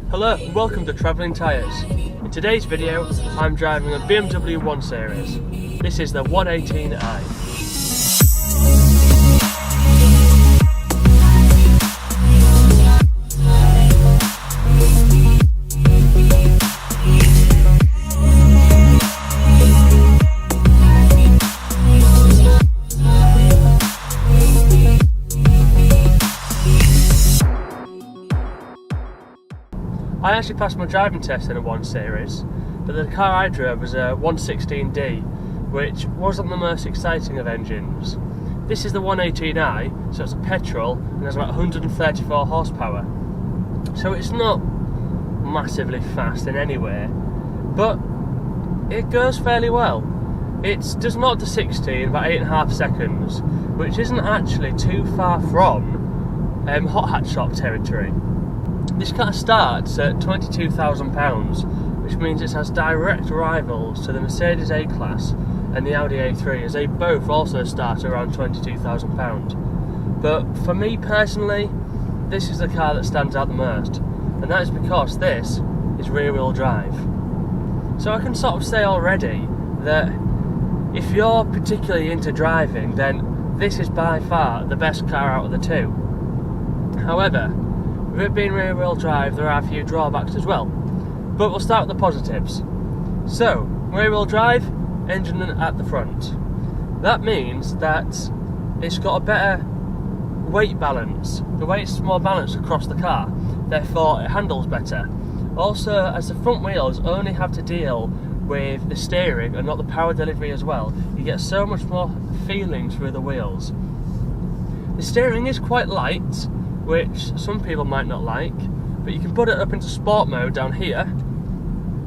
Hello and welcome to Travelling Tyres. In today's video I'm driving a BMW 1 Series. This is the 118i. I actually passed my driving test in a 1 Series, but the car I drove was a 116D, which wasn't the most exciting of engines. This is the 118i, so it's a petrol and has about 134 horsepower. So it's not massively fast in any way, but it goes fairly well. It does 0 to 60 in about 8.5 seconds, which isn't actually too far from hot hatch shop territory. This car starts at £22,000, which means it has direct rivals to the Mercedes A-Class and the Audi A3, as they both also start around £22,000. But for me personally, this is the car that stands out the most, and that is because this is rear-wheel drive. So I can sort of say already that if you're particularly into driving, then this is by far the best car out of the two. However, with it being rear-wheel drive, there are a few drawbacks as well. But we'll start with the positives. So, rear-wheel drive, engine at the front. That means that it's got a better weight balance. The weight's more balanced across the car, therefore it handles better. Also, as the front wheels only have to deal with the steering and not the power delivery as well, you get so much more feeling through the wheels. The steering is quite light, which some people might not like, but you can put it up into sport mode down here,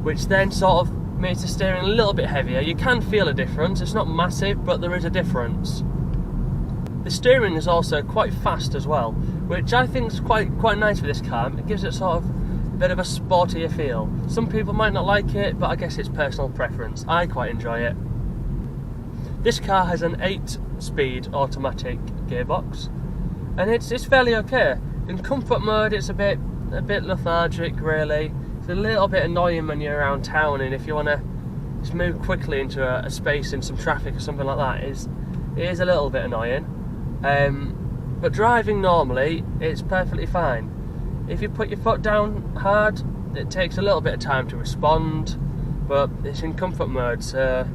which then sort of makes the steering a little bit heavier. You can feel a difference, it's not massive, but there is a difference. The steering is also quite fast as well, which I think is quite nice for this car. It gives it sort of a bit of a sportier feel. Some people might not like it, but I guess it's personal preference. I quite enjoy it. This car has an 8-speed automatic gearbox, and it's fairly okay. In comfort mode it's a bit lethargic really. It's a little bit annoying when you're around town, and if you want to just move quickly into a space in some traffic or something like that, it is a little bit annoying. But driving normally, it's perfectly fine. If you put your foot down hard, it takes a little bit of time to respond, but it's in comfort mode, so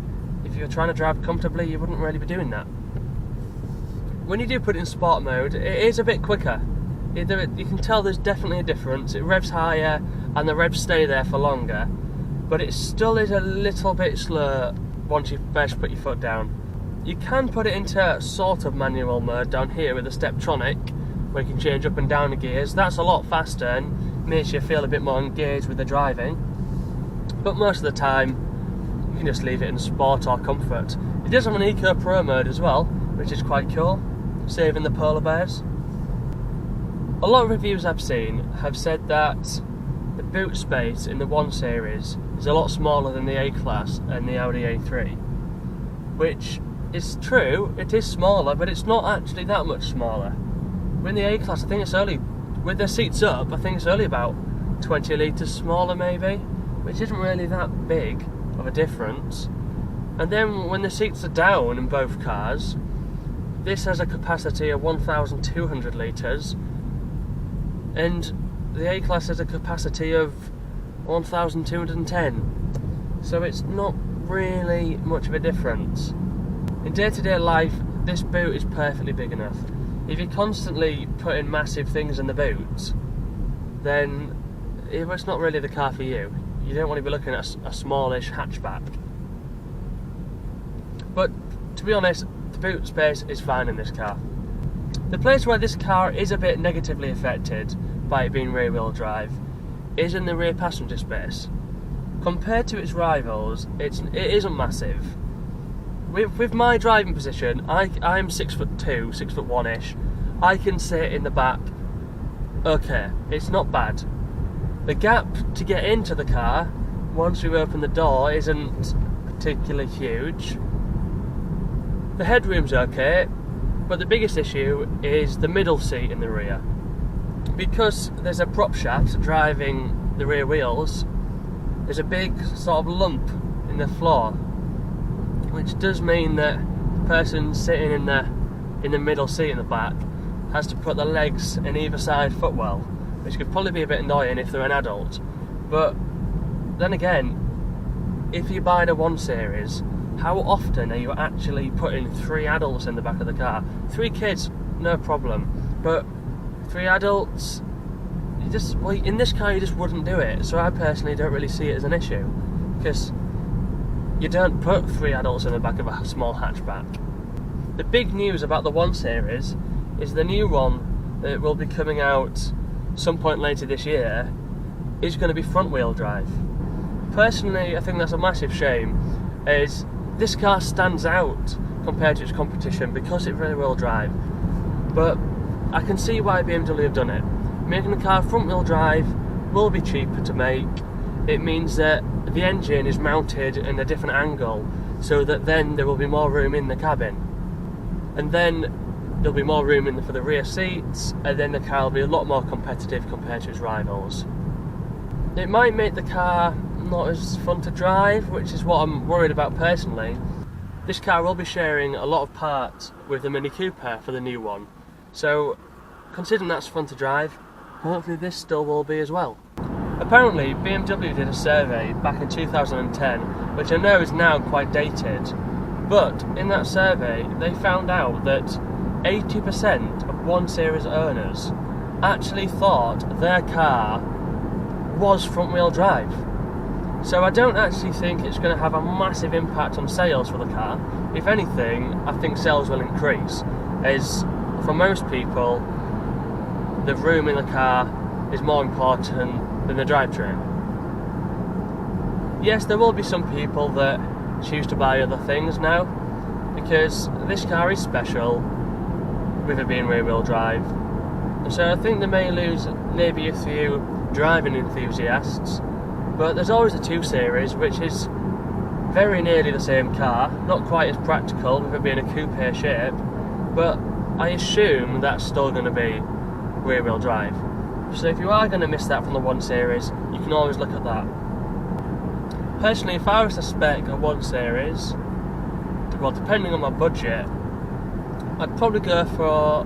if you're trying to drive comfortably, you wouldn't really be doing that. When you do put it in sport mode, it is a bit quicker. You can tell there's definitely a difference. It revs higher and the revs stay there for longer, but it still is a little bit slow once you first put your foot down. You can put it into sort of manual mode down here with the Steptronic, where you can change up and down the gears. That's a lot faster and makes you feel a bit more engaged with the driving. But most of the time, you can just leave it in sport or comfort. It does have an Eco Pro mode as well, which is quite cool, saving the polar bears. A lot of reviews I've seen have said that the boot space in the 1 Series is a lot smaller than the A-Class and the Audi A3, which is true. It is smaller, but it's not actually that much smaller. With the A-Class, I think it's only, with the seats up, I think it's only about 20 litres smaller maybe, which isn't really that big of a difference. And then when the seats are down in both cars, this has a capacity of 1,200 litres, and the A-Class has a capacity of 1,210. So it's not really much of a difference. In day-to-day life, this boot is perfectly big enough. If you're constantly putting massive things in the boot, then it's not really the car for you. You don't want to be looking at a smallish hatchback. But to be honest, the boot space is fine in this car. The place where this car is a bit negatively affected by it being rear-wheel drive is in the rear passenger space. Compared to its rivals, it isn't massive. With my driving position, I'm 6'2", 6'1"-ish. I can sit in the back. Okay, it's not bad. The gap to get into the car once we open the door isn't particularly huge. The headroom's okay, but the biggest issue is the middle seat in the rear. because there's a prop shaft driving the rear wheels, there's a big sort of lump in the floor, which does mean that the person sitting in the middle seat in the back has to put the legs in either side footwell, which could probably be a bit annoying if they're an adult. But then again, if you buy the 1 Series, how often are you actually putting 3 adults in the back of the car? 3 kids, no problem, but 3 adults, in this car you just wouldn't do it. So I personally don't really see it as an issue, because you don't put 3 adults in the back of a small hatchback. The big news about the 1 Series is the new one that will be coming out some point later this year is going to be front wheel drive. Personally, I think that's a massive shame, as this car stands out compared to its competition because it's rear wheel drive. But I can see why BMW have done it. Making the car front wheel drive will be cheaper to make. It means that the engine is mounted in a different angle, so that then there will be more room in the cabin. And then there'll be more room for the rear seats, and then the car will be a lot more competitive compared to its rivals. It might make the car not as fun to drive, which is what I'm worried about personally. This car will be sharing a lot of parts with the Mini Cooper for the new one, so considering that's fun to drive, hopefully this still will be as well. Apparently BMW did a survey back in 2010, which I know is now quite dated, but in that survey they found out that 80% of 1 Series owners actually thought their car was front wheel drive. So I don't actually think it's going to have a massive impact on sales for the car. If anything, I think sales will increase, as for most people the room in the car is more important than the drivetrain. Yes, there will be some people that choose to buy other things now, because this car is special with it being rear wheel drive, and so I think they may lose maybe a few driving enthusiasts. But there's always the 2 Series, which is very nearly the same car, not quite as practical with it being a coupe shape, but I assume that's still going to be rear wheel drive. So if you are going to miss that from the 1 Series, you can always look at that. Personally, if I was to spec a 1 Series, well, depending on my budget, I'd probably go for a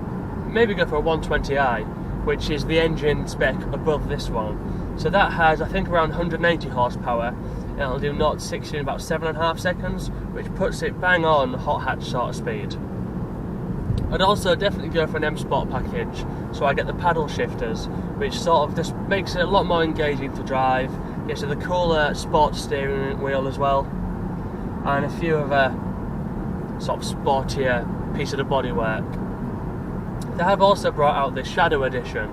120i, which is the engine spec above this one. So that has, I think, around 180 horsepower, and it'll do 0 to 60 in about 7.5 seconds, which puts it bang on hot hatch sort of speed. I'd also definitely go for an M Sport package, so I get the paddle shifters, which sort of just makes it a lot more engaging to drive. Gets the cooler sports steering wheel as well, and a few other sort of sportier piece of the bodywork. They have also brought out the Shadow Edition,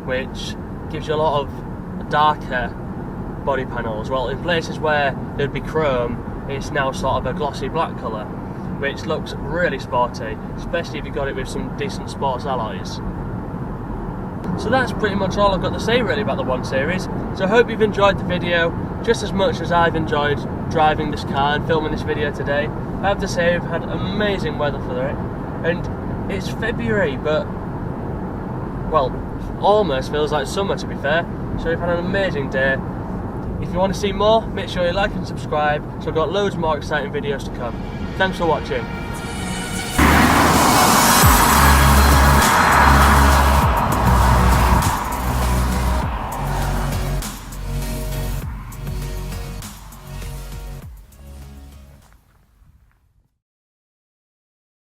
which gives you a lot of darker body panels. Well, in places where there'd be chrome, it's now sort of a glossy black colour, which looks really sporty, especially if you got it with some decent sports alloys. So that's pretty much all I've got to say really about the 1 Series. So I hope you've enjoyed the video just as much as I've enjoyed driving this car and filming this video today. I have to say we've had amazing weather for it, and it's February, but well, almost feels like summer to be fair. So we've had an amazing day. If you want to see more, make sure you like and subscribe, so I've got loads more exciting videos to come. Thanks for watching.